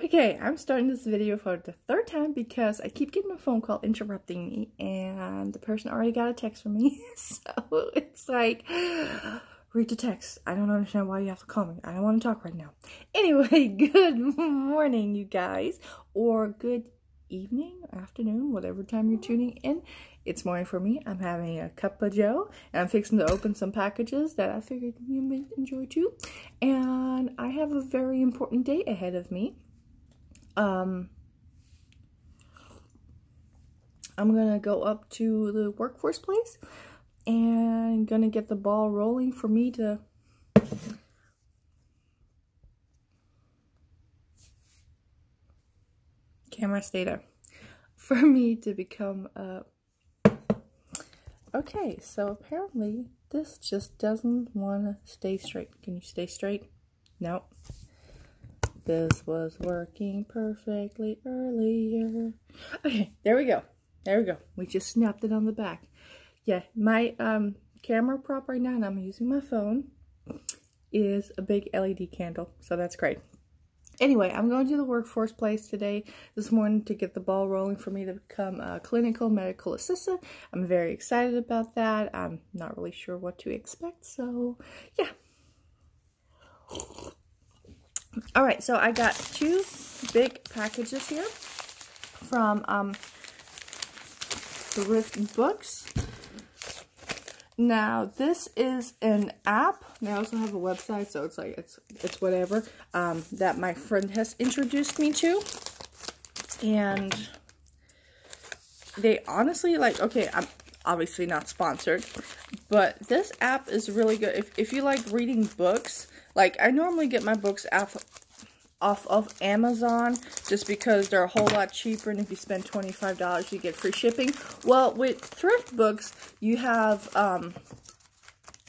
Okay, I'm starting this video for the third time because I keep getting a phone call interrupting me, and the person already got a text from me. So it's like, read the text. I don't understand why you have to call me. I don't want to talk right now. Anyway, good morning, you guys, or good evening, afternoon, whatever time you're tuning in. It's morning for me. I'm having a cup of joe, and I'm fixing to open some packages that I figured you may enjoy too. And I have a very important day ahead of me. I'm gonna go up to the workforce place and gonna get the ball rolling for me to camera stay there for me to become okay, so apparently this just doesn't want to stay straight. Can you stay straight? Nope. This was working perfectly earlier. Okay, there we go. There we go. We just snapped it on the back. Yeah, my camera prop right now, and I'm using my phone, is a big LED candle. So that's great. Anyway, I'm going to the workforce place this morning to get the ball rolling for me to become a clinical medical assistant. I'm very excited about that. I'm not really sure what to expect, so yeah. Alright, so I got two big packages here from Thriftbooks. Now, this is an app. They also have a website, so it's like it's whatever that my friend has introduced me to. And they honestly, like, okay, I'm obviously not sponsored, but this app is really good. If you like reading books, like, I normally get my books off of Amazon just because they're a whole lot cheaper, and if you spend $25 you get free shipping. Well, with Thriftbooks you have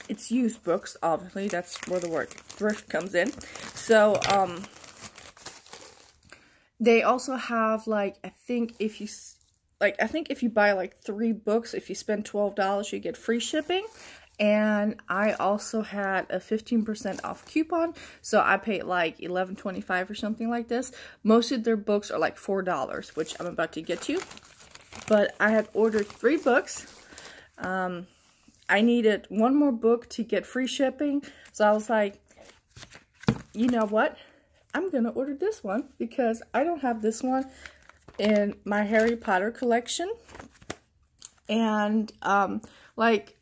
it's used books, obviously. That's where the word thrift comes in. So they also have, like, I think if you buy like 3 books, if you spend $12 you get free shipping. And I also had a 15% off coupon, so I paid like $11.25 or something like this. Most of their books are like $4, which I'm about to get to. But I had ordered 3 books. I needed 1 more book to get free shipping, so I was like, you know what? I'm gonna order this one because I don't have this one in my Harry Potter collection. And like,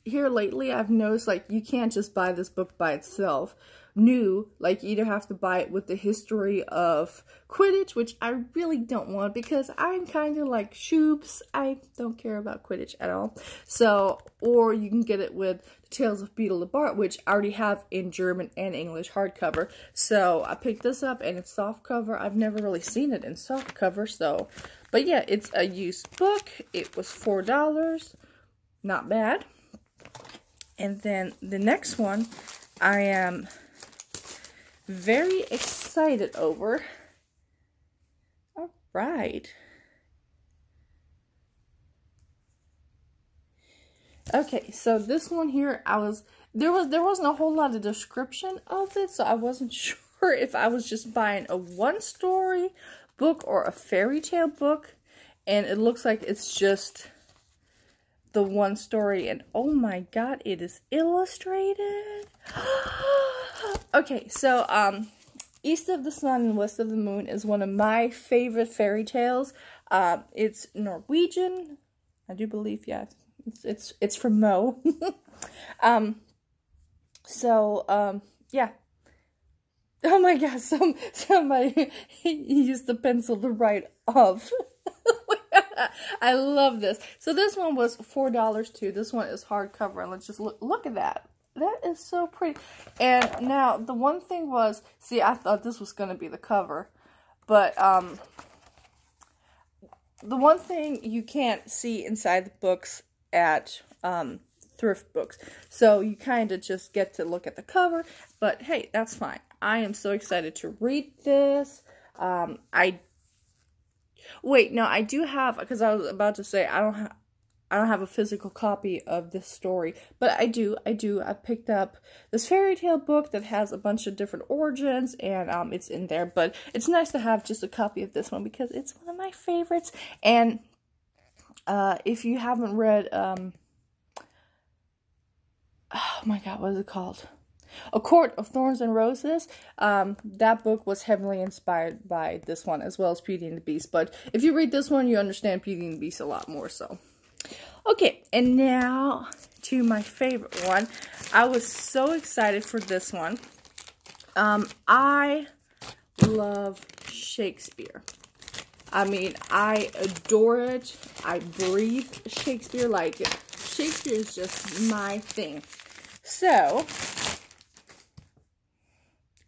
here lately, I've noticed, like, you can't just buy this book by itself. New, like, you either have to buy it with the history of Quidditch, which I really don't want because I'm kind of like Shoops. I don't care about Quidditch at all. So, or you can get it with Tales of Beedle the Bard, which I already have in German and English hardcover. So, I picked this up, and it's softcover. I've never really seen it in softcover, so. But yeah, it's a used book. It was $4. Not bad. And then the next one I am very excited over. All right. Okay, so this one here, there wasn't a whole lot of description of it, so I wasn't sure if I was just buying a one-story book or a fairy tale book. And it looks like it's just the one story, and oh my god, it is illustrated. Okay, so East of the Sun and West of the Moon is one of my favorite fairy tales. It's Norwegian, I do believe. Yeah, it's from Mo. Yeah. Oh my god, somebody used the pencil to write of. I love this. So this one was $4 too. This one is hardcover, and let's just look at that. That is so pretty. And now the one thing was, see, I thought this was going to be the cover, but the one thing you can't see inside the books at Thriftbooks, so you kind of just get to look at the cover. But hey, that's fine. I am so excited to read this. Wait, no, I do have, because I was about to say, I don't have a physical copy of this story, but I do. I picked up this fairy tale book that has a bunch of different origins, and it's in there. But it's nice to have just a copy of this one because it's one of my favorites. And if you haven't read, oh my God, what is it called? A Court of Thorns and Roses. That book was heavily inspired by this one, as well as Beauty and the Beast. But if you read this one, you understand Beauty and the Beast a lot more so. Okay, and now to my favorite one. I was so excited for this one. I love Shakespeare. I mean, I adore it. I breathe Shakespeare. Like, Shakespeare is just my thing. So,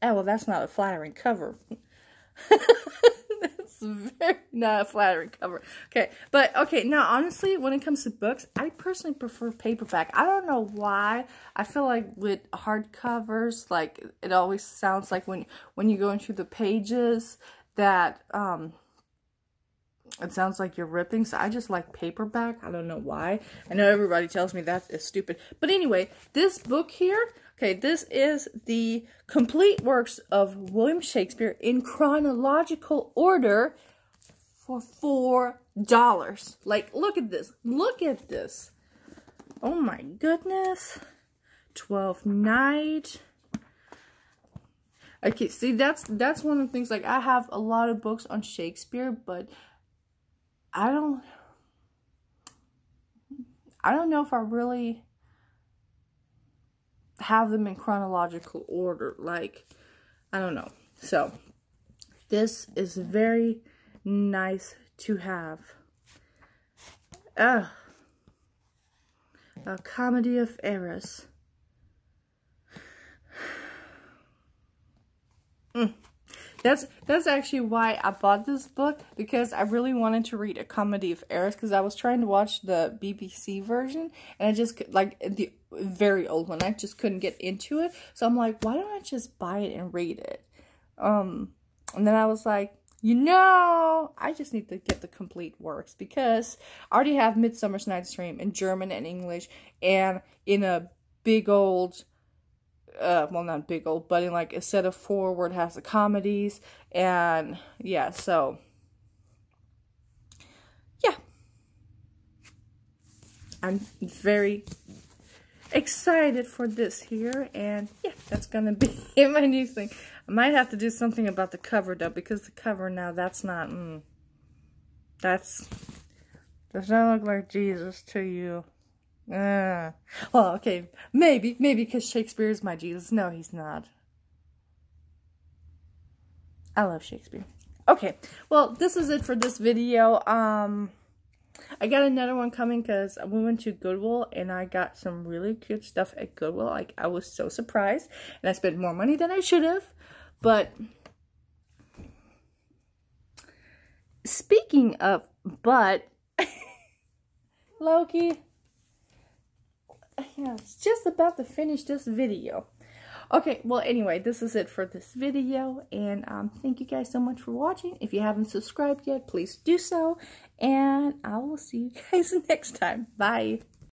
oh, well, that's not a flattering cover. That's very not a flattering cover. Okay, but, okay, now, honestly, when it comes to books, I personally prefer paperback. I don't know why. I feel like with hardcovers, like, it always sounds like when you go into the pages that, it sounds like you're ripping, so I just like paperback. I don't know why. I know everybody tells me that is stupid. But anyway, this book here, okay, this is the complete works of William Shakespeare in chronological order for $4. Like, look at this. Look at this. Oh my goodness. 12th Night. Okay, see, that's one of the things, like, I have a lot of books on Shakespeare, but I don't know if I really have them in chronological order. Like, I don't know. So, this is very nice to have. A Comedy of Errors. That's actually why I bought this book, because I really wanted to read A Comedy of Errors, because I was trying to watch the BBC version, and I just, like, the very old one, I just couldn't get into it, so I'm like, why don't I just buy it and read it? And then I was like, you know, I just need to get the complete works, because I already have Midsummer Night's Dream in German and English, and in a big old, well, not big old, but in like a set of 4 where it has the comedies, and yeah, so yeah, I'm very excited for this here, and yeah, that's gonna be my new thing. I might have to do something about the cover though, because the cover now, that's not, does not look like Jesus to you. Well, okay, maybe because Shakespeare is my Jesus. No, he's not. I love Shakespeare. Okay, well, this is it for this video. I got another one coming because we went to Goodwill and I got some really cute stuff at Goodwill. Like, I was so surprised, and I spent more money than I should have. But speaking of Loki, yeah, it's just about to finish this video. Okay, well, anyway, this is it for this video, and thank you guys so much for watching. If you haven't subscribed yet, please do so, and I will see you guys next time. Bye.